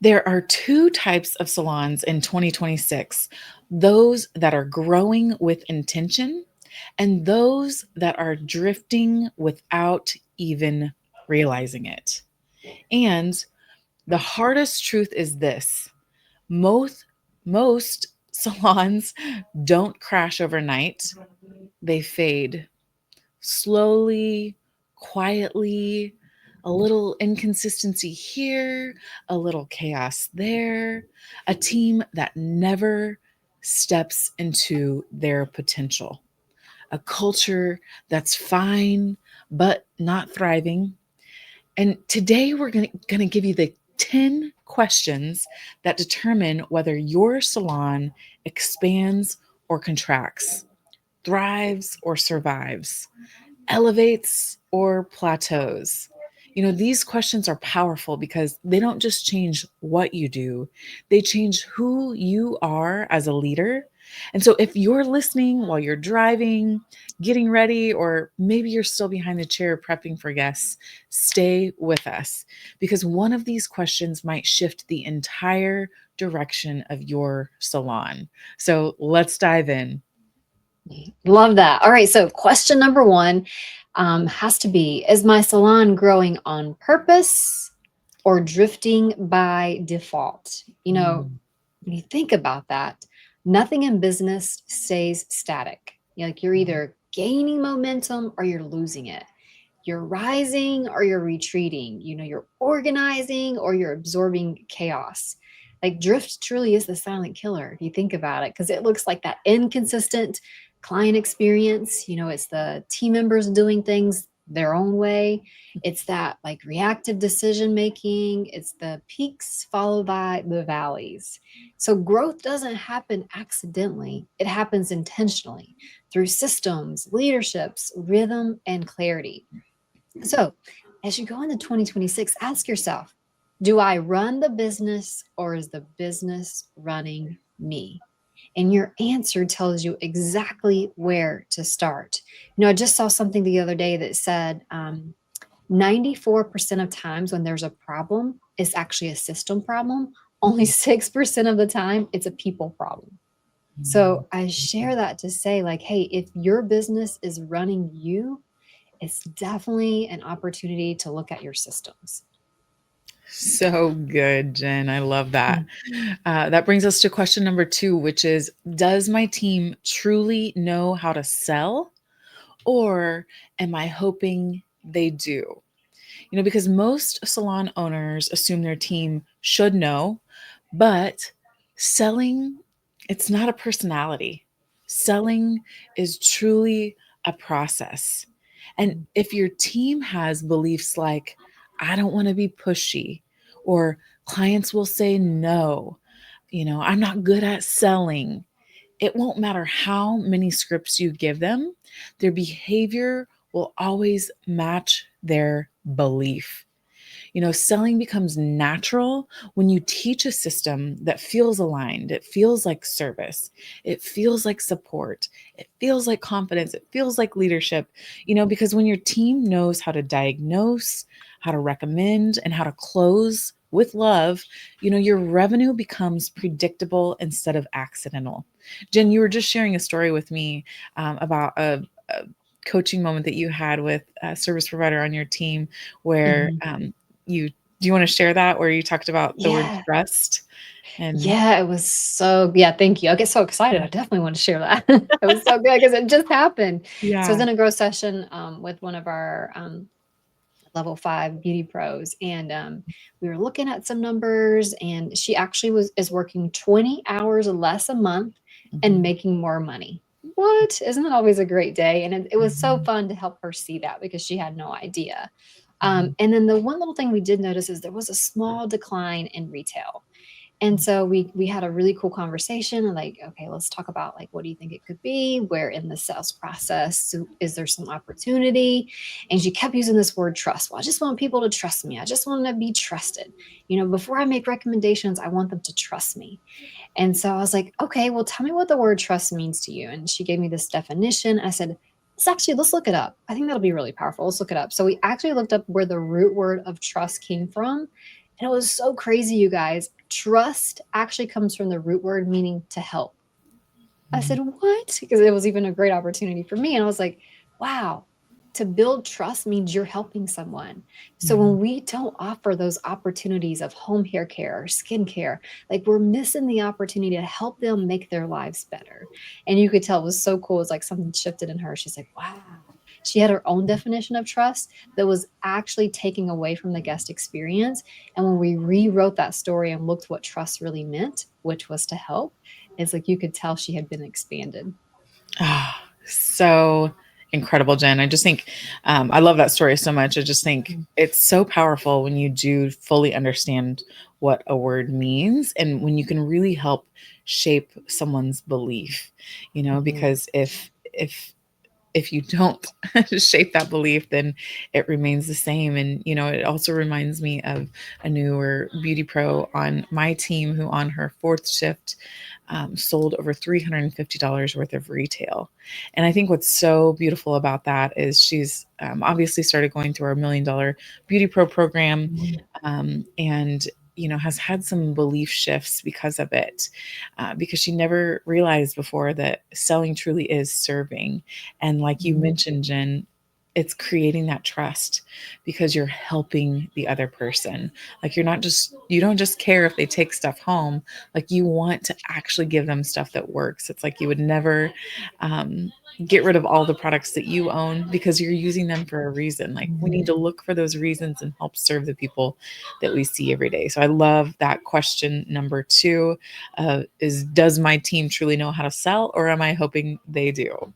There are two types of salons in 2026, those that are growing with intention and those that are drifting without even realizing it. And the hardest truth is this: most, most salons don't crash overnight, they fade slowly, quietly, a little inconsistency here, a little chaos there, a team that never steps into their potential, a culture that's fine but not thriving. And today we're going to give you the 10 questions that determine whether your salon expands or contracts, thrives or survives, elevates or plateaus. These questions are powerful because they don't just change what you do, they change who you are as a leader. And so, if you're listening while you're driving, getting ready, or maybe you're still behind the chair prepping for guests, stay with us because one of these questions might shift the entire direction of your salon. So, let's dive in. Love that. All right. So, question number one has to be: is my salon growing on purpose or drifting by default? Mm. When you think about that, nothing in business stays static. Like you're either gaining momentum or you're losing it. You're rising or you're retreating. You're organizing or you're absorbing chaos. Like drift truly is the silent killer if you think about it, because it looks like that inconsistent client experience. It's the team members doing things their own way. It's that like reactive decision making. It's the peaks followed by the valleys. So growth doesn't happen accidentally, it happens intentionally through systems, leaderships, rhythm, and clarity. So, as you go into 2026, ask yourself, do I run the business or is the business running me? And your answer tells you exactly where to start. I just saw something the other day that said 94% of times when there's a problem, it's actually a system problem. Only 6% of the time, it's a people problem. So I share that to say, like, hey, if your business is running you, it's definitely an opportunity to look at your systems. So good, Jen. I love that. Mm. That brings us to question number two, which is: does my team truly know how to sell, or am I hoping they do? Because most salon owners assume their team should know, but selling, it's not a personality. Selling is truly a process. And if your team has beliefs like, I don't want to be pushy, or clients will say no, I'm not good at selling, it won't matter how many scripts you give them, their behavior will always match their belief. Selling becomes natural when you teach a system that feels aligned. It feels like service. It feels like support. It feels like confidence. It feels like leadership. Because when your team knows how to diagnose, how to recommend, and how to close with love, your revenue becomes predictable instead of accidental. Jen, you were just sharing a story with me about a coaching moment that you had with a service provider on your team where Mhm. you do you want to share that where you talked about the word Yeah. trust and Yeah, it was so yeah, thank you. I get so excited. I definitely want to share that. It was so good because it just happened. So I was yeah. in a growth session with one of our level 5 beauty pros, and we were looking at some numbers, and she actually was is working 20 hours less a month and Mhm, making more money. What? Isn't that always a great day? And it was so mhm, fun to help her see that because she had no idea. mhm, And then the one little thing we did notice is there was a small decline in retail. And so we had a really cool conversation and like, okay, let's talk about like what do you think it could be? Where in the sales process is there some opportunity? And she kept using this word trust. Well, I just want people to trust me. I just want to be trusted. Before I make recommendations, I want them to trust me. And so I was like, okay, well, tell me what the word trust means to you. And she gave me this definition. I said, let's look it up. I think that'll be really powerful. Let's look it up. So we actually looked up where the root word of trust came from. And it was so crazy, you guys. Trust actually comes from the root word meaning to help. I Mhm. said, "What?" Because it was even a great opportunity for me. And I was like, wow, to build trust means you're helping someone. So Mhm. when we don't offer those opportunities of home hair care or skin care, like we're missing the opportunity to help them make their lives better. And you could tell it was so cool. It's like something shifted in her. She's like, wow. She had her own definition of trust that was actually taking away from the guest experience. And when we rewrote that story and looked what trust really meant, which was to help, it's like you could tell she had been expanded. Ah, so incredible, Jen. I just think I love that story so much. I just think Mhm. it's so powerful when you do fully understand what a word means and when you can really help shape someone's belief, Mhm. because if you don't shape that belief, then it remains the same. And, it also reminds me of a newer beauty pro on my team who, on her fourth shift, sold over $350 worth of retail. And I think what's so beautiful about that is she's obviously started going through our $1 million beauty pro program, Mhm. and has had some belief shifts because of it, because she never realized before that selling truly is serving. And like you Mhm. mentioned, Jen, it's creating that trust because you're helping the other person. Like you don't just care if they take stuff home. Like you want to actually give them stuff that works. It's like you would never um, get rid of all the products that you own because you're using them for a reason. Like we need Mhm. to look for those reasons and help serve the people that we see every day. So I love that question number two, is does my team truly know how to sell, or am I hoping they do?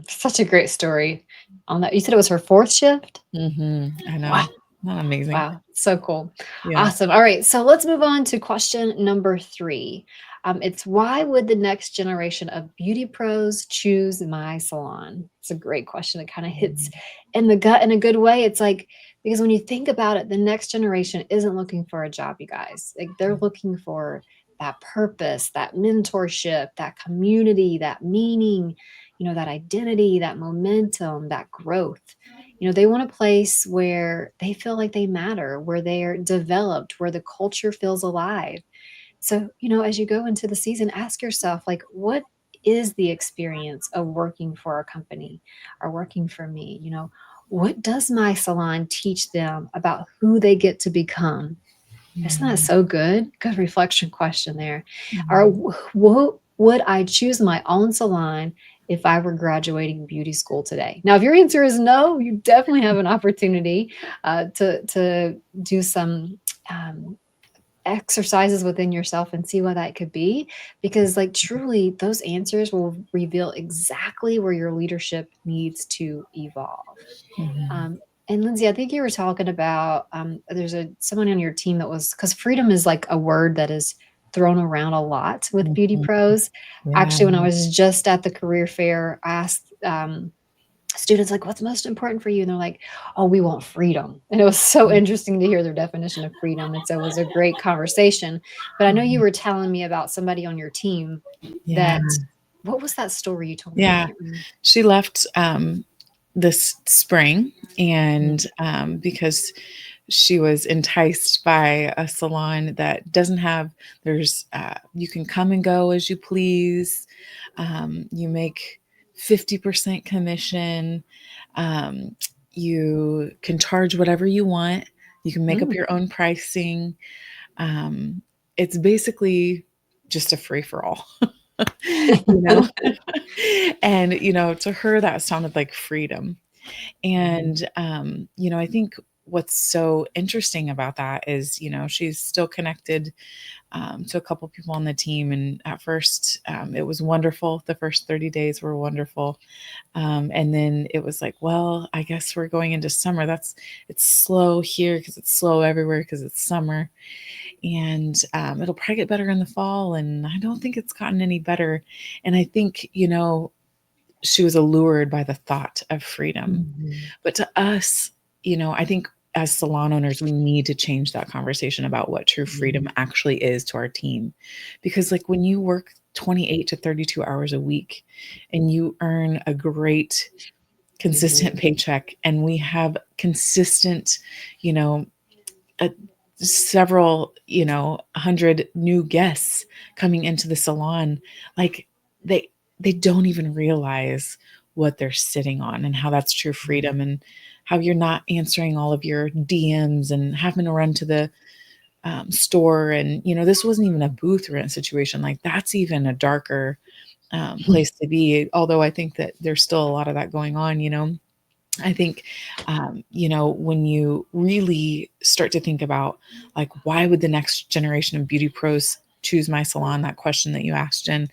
Such a great story on that. You said it was her fourth shift? I Wow. know. Not amazing. Wow, so cool. Yeah. Awesome. All right, so let's move on to question number 3. It's why would the next generation of beauty pros choose my salon? It's a great question. It kind of hits Mhm. in the gut in a good way. It's like, because when you think about it, the next generation isn't looking for a job, you guys. Like they're looking for that purpose, that mentorship, that community, that meaning, that identity, that momentum, that growth. They want a place where they feel like they matter, where they're developed, where the culture feels alive. So, as you go into the season, ask yourself, like, what is the experience of working for a company or working for me? What does my salon teach them about who they get to become? Isn't that Mhm. so good? Good reflection question there. Or Mhm. would I choose my own salon if I were graduating beauty school today? Now, if your answer is no, you definitely have an opportunity to do some um, exercises within yourself and see what that could be. Because, like, truly, those answers will reveal exactly where your leadership needs to evolve. Mhm. Um, and Lindsay, I think you were talking about there's someone on your team that was, because freedom is like a word that is thrown around a lot with beauty Mhm. pros. Yeah. Actually, when I was just at the career fair, I asked students like, "What's most important for you?" And they're like, "Oh, we want freedom." And it was so interesting to hear their definition of freedom. And so it was a great conversation. But I know you Mhm. were telling me about somebody on your team Yeah. that. What was that story you told me? I Yeah. can't remember. She left this spring, Mm. and because she was enticed by a salon that doesn't have, you can come and go as you please. You make 50% commission. Um, you can charge whatever you want. You can make up Mm. your own pricing. Um, it's basically just a free for all, you know? And, to her, that sounded like freedom. Mhm. And, I think what's so interesting about that is, she's still connected to a couple people on the team. And at first, it was wonderful. The first 30 days were wonderful. And then it was like, well, I guess we're going into summer. It's slow here because it's slow everywhere because it's summer. And it'll probably get better in the fall. And I don't think it's gotten any better. And I think, she was allured by the thought of freedom. Mhm. But to us, I think as salon owners, we need to change that conversation about what true freedom Mhm. actually is to our team. Because, like, when you work 28 to 32 hours a week and you earn a great, consistent Mhm. paycheck, and we have consistent, you know, several, 100 new guests coming into the salon, like they they don't even realize what they're sitting on and how that's true freedom, and how you're not answering all of your DMs and having to run to the store. And this wasn't even a booth rent situation. Like, that's even a darker place to be, although I think that there's still a lot of that going on. I think, when you really start to think about, like, why would the next generation of beauty pros choose my salon? That question that you asked, Jen.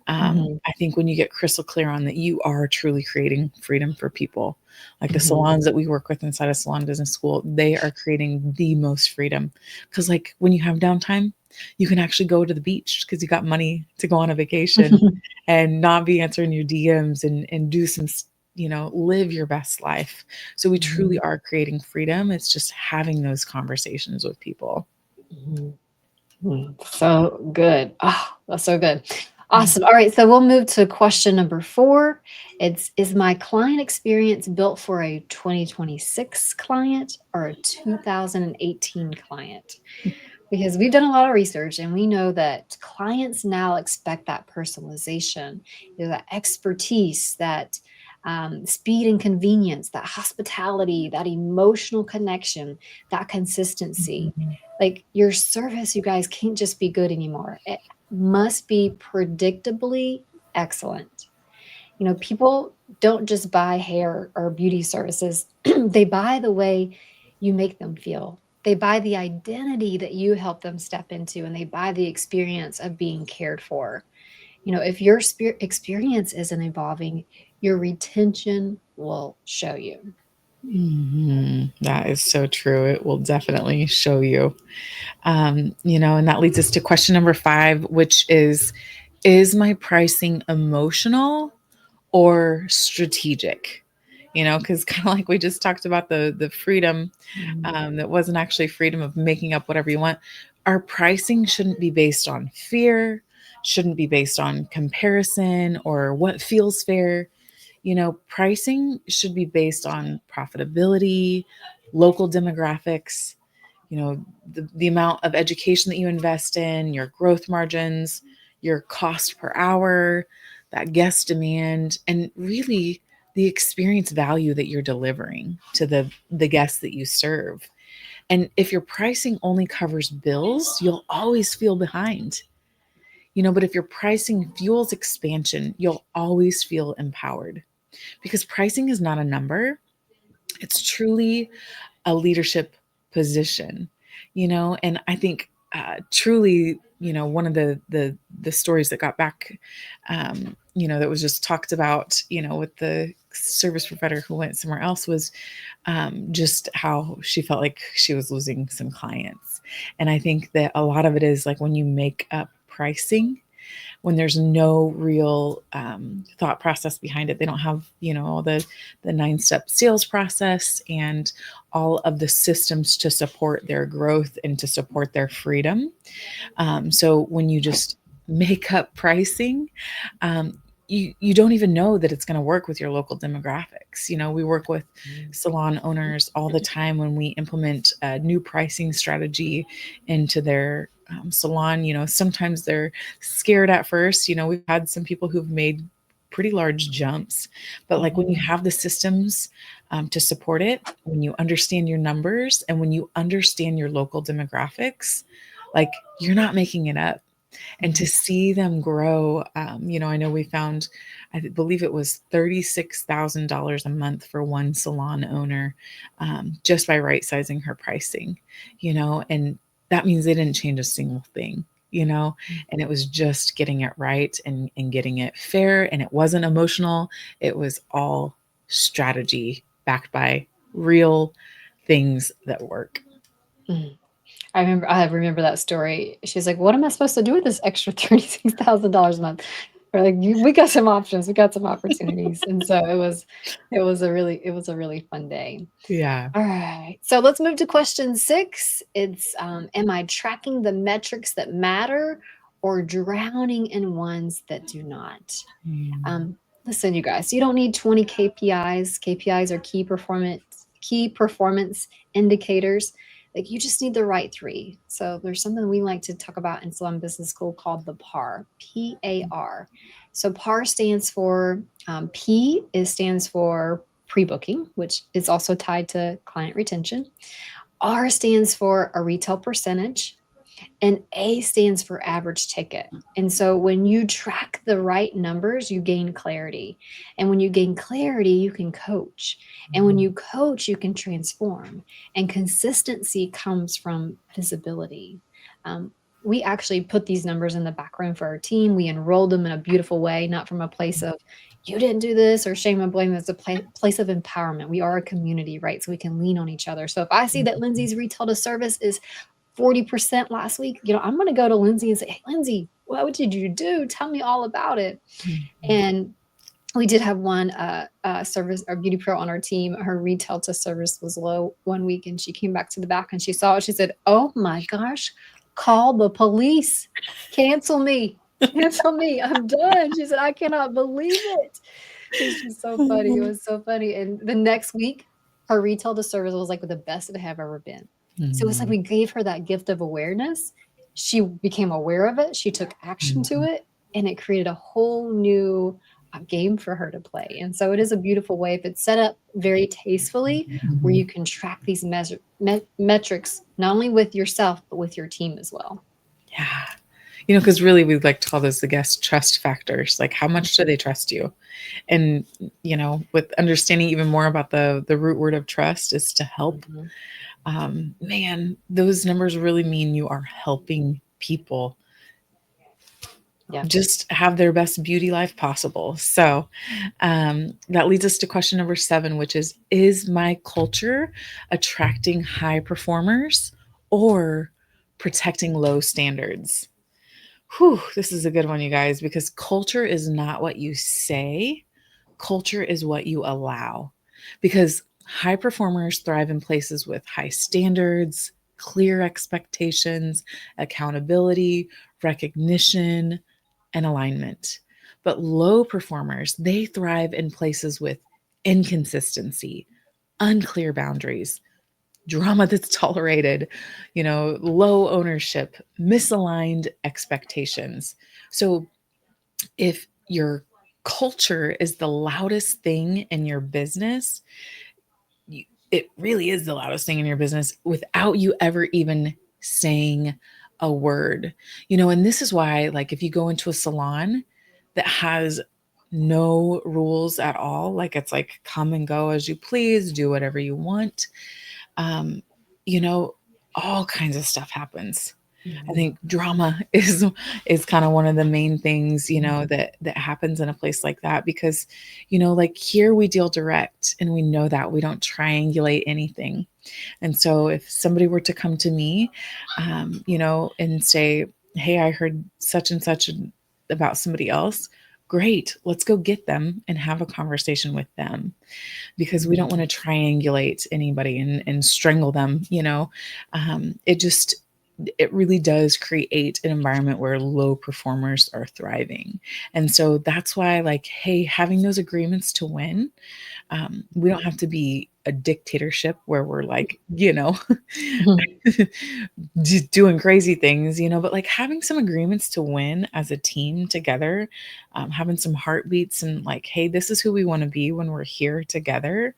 Mhm. I think when you get crystal clear on that, you are truly creating freedom for people. Like the Mhm. salons that we work with inside of Salon Business School, they are creating the most freedom. Because, like, when you have downtime, you can actually go to the beach because you got money to go on a vacation and not be answering your DMs, and do some, live your best life. So we truly Mhm. are creating freedom. It's just having those conversations with people. Mhm. So good. Oh, that's so good. Mhm. Awesome. All right. So we'll move to question number 4. It's, is my client experience built for a 2026 client or a 2018 client? Because we've done a lot of research and we know that clients now expect that personalization, that expertise, that speed and convenience, that hospitality, that emotional connection, that consistency. Mhm. Like, your service, you guys, can't just be good anymore. It must be predictably excellent. People don't just buy hair or beauty services, they buy the way you make them feel. They buy the identity that you help them step into, and they buy the experience of being cared for. If your experience isn't evolving, your retention will show you. That is so true. It will definitely show you. And that leads us to question number 5, which is my pricing emotional or strategic? Because kind of like we just talked about the freedom, Mhm. that wasn't actually freedom of making up whatever you want. Our pricing shouldn't be based on fear, shouldn't be based on comparison or what feels fair. Pricing should be based on profitability, local demographics, the amount of education that you invest in, your growth margins, your cost per hour, that guest demand, and really the experience value that you're delivering to the guests that you serve. And if your pricing only covers bills, you'll always feel behind. But if your pricing fuels expansion, you'll always feel empowered, because pricing is not a number. It's truly a leadership position. And I think, truly, one of the stories that got back, that was just talked about, with the service provider who went somewhere else, was just how she felt like she was losing some clients. And I think that a lot of it is like when you make up pricing, when there's no real thought process behind it. They don't have, all the 9-step sales process and all of the systems to support their growth and to support their freedom. So when you just make up pricing, you don't even know that it's going to work with your local demographics. We work with salon owners all the time when we implement a new pricing strategy into their salon. Sometimes they're scared at first. We've had some people who've made pretty large jumps, but like when you Mhm. have the systems to support it, when you understand your numbers and when you understand your local demographics, like, you're not making it up. And to Mhm. see them grow, I know we found, I believe it was $36,000 a month for one salon owner, just by right sizing her pricing. And that means they didn't change a single thing. And it was just getting it right, and getting it fair, and it wasn't emotional. It was all strategy backed by real things that work. Mhm. I remember that story. She's like, "What am I supposed to do with this extra $36,000 a month?" We're like, We got some options. We got some opportunities." And so it was a really fun day. Yeah. All right. So let's move to question 6. It's, am I tracking the metrics that matter or drowning in ones that do not? Mm. Listen, you guys, you don't need 20 KPIs. KPIs are key performance indicators. Like you just need the right three. So there's something we like to talk about in Salon Business School called the PAR, PAR. So PAR stands for stands for pre-booking, which is also tied to client retention. R stands for a retail percentage, and A stands for average ticket. And so when you track the right numbers, you gain clarity. And when you gain clarity, you can coach. And when you coach, you can transform. And consistency comes from visibility. Um, we actually put these numbers in the background for our team. We enrolled them in a beautiful way, not from a place of you didn't do this or shame and blame. It's a place of empowerment. We are a community, right? So we can lean on each other. So if I see that Lindsay's retail to service is 40% last week, I'm going to go to Lindsay and say, hey, Lindsay, what did you do? Tell me all about it. And we did have one service or beauty pro on our team. Her retail to service was low one week, and she came back to the back and she saw it. She said, oh my gosh, call the police. Cancel me. Cancel me. I'm done. She said, I cannot believe it. It's just so funny. It was so funny. And the next week, her retail to service was like the best it have ever been. So it's like we gave her that gift of awareness. She became aware of it. She took action to it, and it created a whole new game for her to play. And so it is a beautiful way if it's set up very tastefully, where you can track these metrics not only with yourself but with your team as well. Yeah. Because really we like to call those the guest trust factors. Like how much do they trust you? And, with understanding even more about the root word of trust is to help. Man, those numbers really mean you are helping people just have their best beauty life possible. So that leads us to question number 7, which is my culture attracting high performers or protecting low standards? Whew, this is a good one, you guys, because culture is not what you say. Culture is what you allow. Because high performers thrive in places with high standards, clear expectations, accountability, recognition, and alignment. But low performers, they thrive in places with inconsistency, unclear boundaries, drama that's tolerated, low ownership, misaligned expectations. So if your culture is the loudest thing in your business, it really is the loudest thing in your business without you ever even saying a word. And this is why, like, if you go into a salon that has no rules at all, like it's like come and go as you please, do whatever you want, um, all kinds of stuff happens. I think drama is kind of one of the main things, that happens in a place like that because, like here we deal direct and we know that we don't triangulate anything. And so if somebody were to come to me, and say, hey, I heard such and such about somebody else. Great. Let's go get them and have a conversation with them because we don't want to triangulate anybody and strangle them. It really does create an environment where low performers are thriving. And so that's why, like, hey, having those agreements to win, we don't have to be a dictatorship where we're like, just doing crazy things, but like having some agreements to win as a team together, having some heartbeats and like, hey, this is who we want to be when we're here together.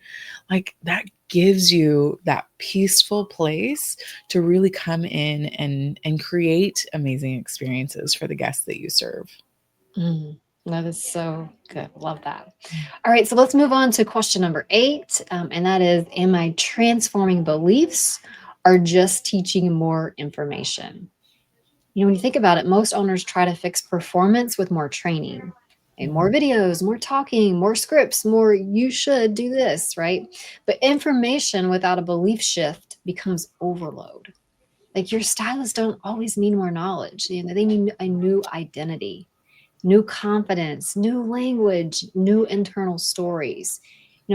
Like that gives you that peaceful place to really come in and create amazing experiences for the guests that you serve. That is so good. Love that. All right, so let's move on to question number 8, and that is, am I transforming beliefs or just teaching more information? When you think about it, most owners try to fix performance with more training and more videos, more talking, more scripts, more you should do this, right? But information without a belief shift becomes overload. Like your stylists don't always need more knowledge. They need a new identity, new confidence, new language, new internal stories.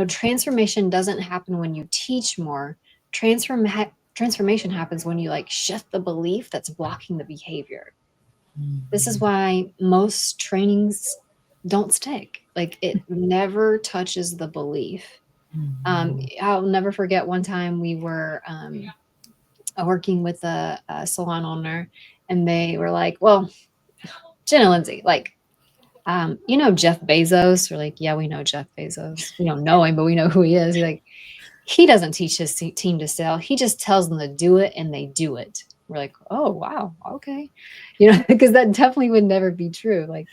Transformation doesn't happen when you teach more. Transformation happens when you like shift the belief that's blocking the behavior. This is why most trainings don't stick. Like it never touches the belief. I'll never forget one time we were working with a salon owner, and they were like, "Well, Jen and Lindsay, like, you know Jeff Bezos?" We're like, "Yeah, we know Jeff Bezos. We don't know him, but we know who he is." He's like, "He doesn't teach his team to sell. He just tells them to do it, and they do it." We're like, "Oh, wow, okay," because that definitely would never be true. Like,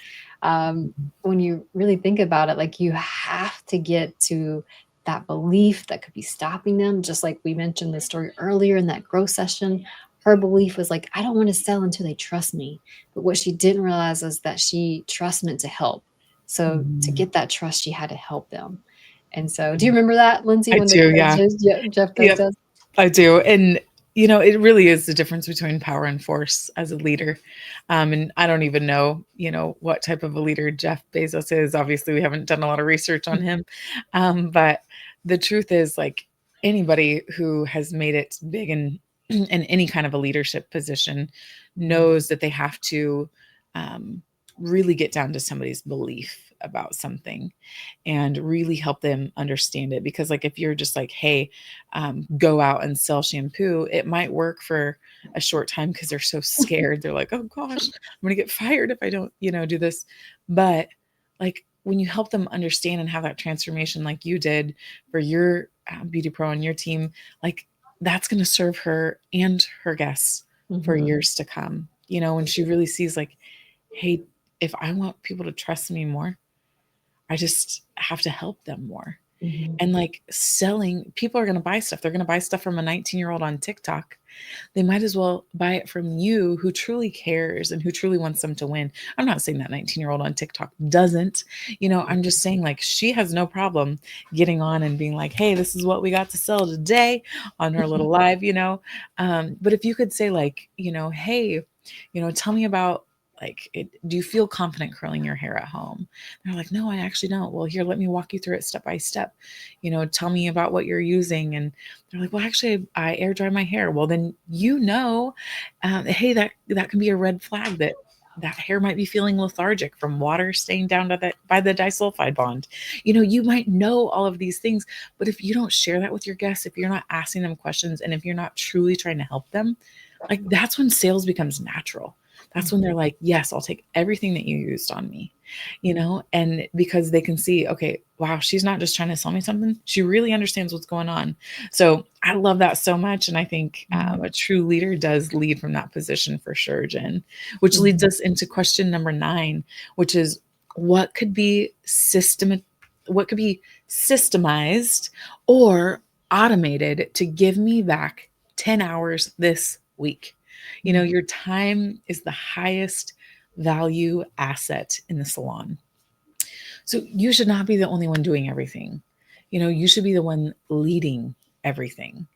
when you really think about it, like you have to get to that belief that could be stopping them. Just like we mentioned the story earlier in that growth session, her belief was like, I don't want to sell until they trust me. But what she didn't realize is that she trust meant to help. So to Mhm. get that trust, she had to help them. And so, do you remember that, Lindsay, I when the do, yeah. coaches, Jeff Yep, Bezos? I do, and, it really is the difference between power and force as a leader, and I don't even know, what type of a leader Jeff Bezos is. Obviously, we haven't done a lot of research on him, but the truth is, like, anybody who has made it big in any kind of a leadership position knows that they have to, um, really get down to somebody's belief about something and really help them understand it. Because, like, if you're just like, hey, go out and sell shampoo, it might work for a short time because they're so scared. They're like, oh gosh, I'm going to get fired if I don't, do this. But like when you help them understand and have that transformation, like you did for your beauty pro and your team, like that's going to serve her and her guests for Mhm, years to come. When she really sees, like, hey, if I want people to trust me more, I just have to help them more. mhm. And like selling, people are going to buy stuff. They're going to buy stuff from a 19-year-old on TikTok. They might as well buy it from you who truly cares and who truly wants them to win. I'm not saying that 19-year-old on TikTok doesn't, I'm just saying like she has no problem getting on and being like, hey, this is what we got to sell today on her little live, But if you could say like, hey, tell me about like do you feel confident curling your hair at home? They're like, no, I actually don't. Well, here, let me walk you through it step by step. Tell me about what you're using. And they're like, well, actually, I air dry my hair. Well, then hey, that can be a red flag that hair might be feeling lethargic from water staying down to by the disulfide bond. You might know all of these things, but if you don't share that with your guests, if you're not asking them questions, and if you're not truly trying to help them, like that's when sales becomes natural. That's when they're like, yes, I'll take everything that you used on me, and because they can see, okay, wow, she's not just trying to sell me something. She really understands what's going on. So I love that so much. And I think a true leader does lead from that position for sure, Jen, which leads Mhm. us into question number 9, which is what could be what could be systemized or automated to give me back 10 hours this week. Your time is the highest value asset in the salon. So you should not be the only one doing everything. You should be the one leading everything.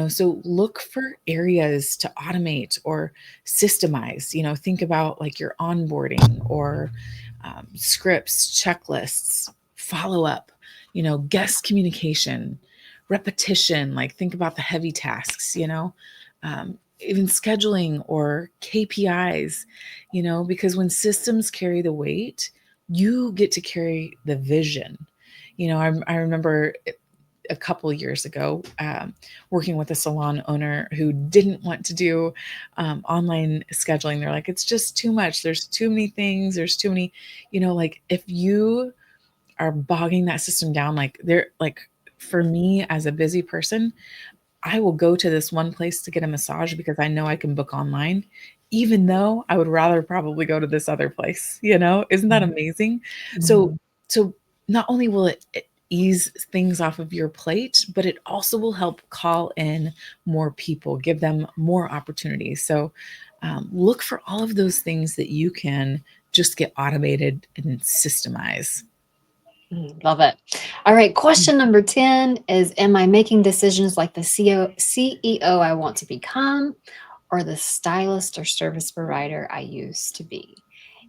So look for areas to automate or systemize. Think about like your onboarding or scripts, checklists, follow up, guest communication, repetition. Like think about the heavy tasks, even scheduling or KPIs, because when systems carry the weight, you get to carry the vision. I remember a couple years ago working with a salon owner who didn't want to do online scheduling. They're like, it's just too much. There's too many things. There's too many, like if you are bogging that system down, like they're like, for me as a busy person, I will go to this one place to get a massage because I know I can book online, even though I would rather probably go to this other place, Isn't that amazing? So Mhm. so not only will it ease things off of your plate, but it also will help call in more people, give them more opportunities. So look for all of those things that you can just get automated and systemize. Love it. All right. Question number 10 is: am I making decisions like the CEO I want to become, or the stylist or service provider I used to be?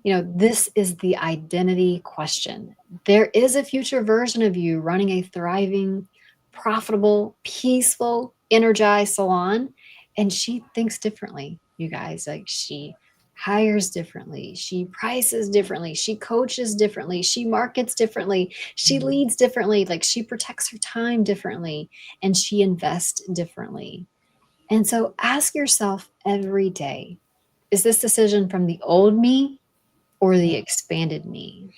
This is the identity question. There is a future version of you running a thriving, profitable, peaceful, energized salon. And she thinks differently, you guys. Like she hires differently, she prices differently, she coaches differently, she markets differently, she leads differently, like she protects her time differently, and she invests differently. And so ask yourself every day, is this decision from the old me or the expanded me?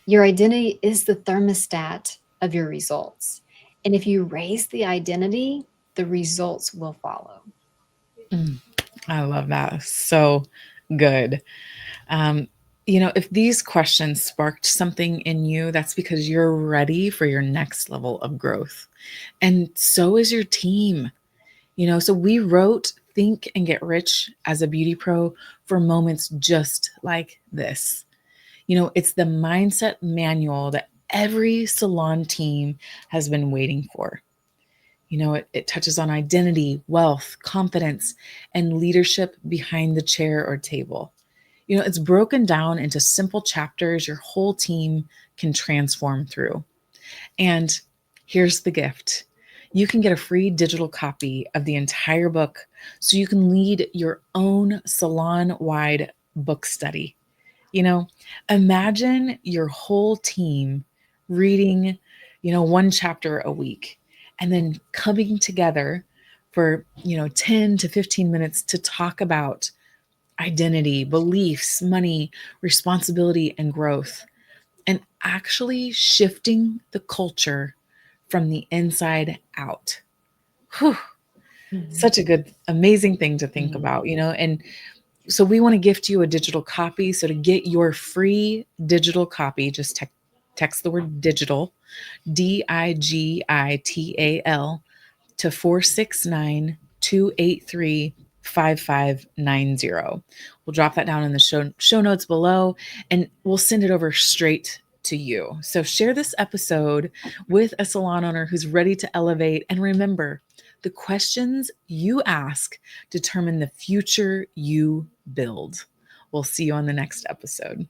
Your identity is the thermostat of your results. And if you raise the identity, the results will follow. Mm, I love that. So good. Um, if these questions sparked something in you, that's because you're ready for your next level of growth. And so is your team. So we wrote Think and Get Rich as a beauty pro for moments just like this. It's the mindset manual that every salon team has been waiting for. It touches on identity, wealth, confidence, and leadership behind the chair or table. It's broken down into simple chapters your whole team can transform through. And here's the gift: you can get a free digital copy of the entire book so you can lead your own salon wide book study. You know, Imagine your whole team reading, one chapter a week and then coming together for, 10 to 15 minutes to talk about identity, beliefs, money, responsibility, and growth, and actually shifting the culture from the inside out. Whew, Mhm. such a good, amazing thing to think Mhm. about, and so we want to gift you a digital copy. So to get your free digital copy, just text the word digital, digital, to 469-283-5590. We'll drop that down in the show notes below, and we'll send it over straight to you. So share this episode with a salon owner who's ready to elevate. And remember, the questions you ask determine the future you build. We'll see you on the next episode.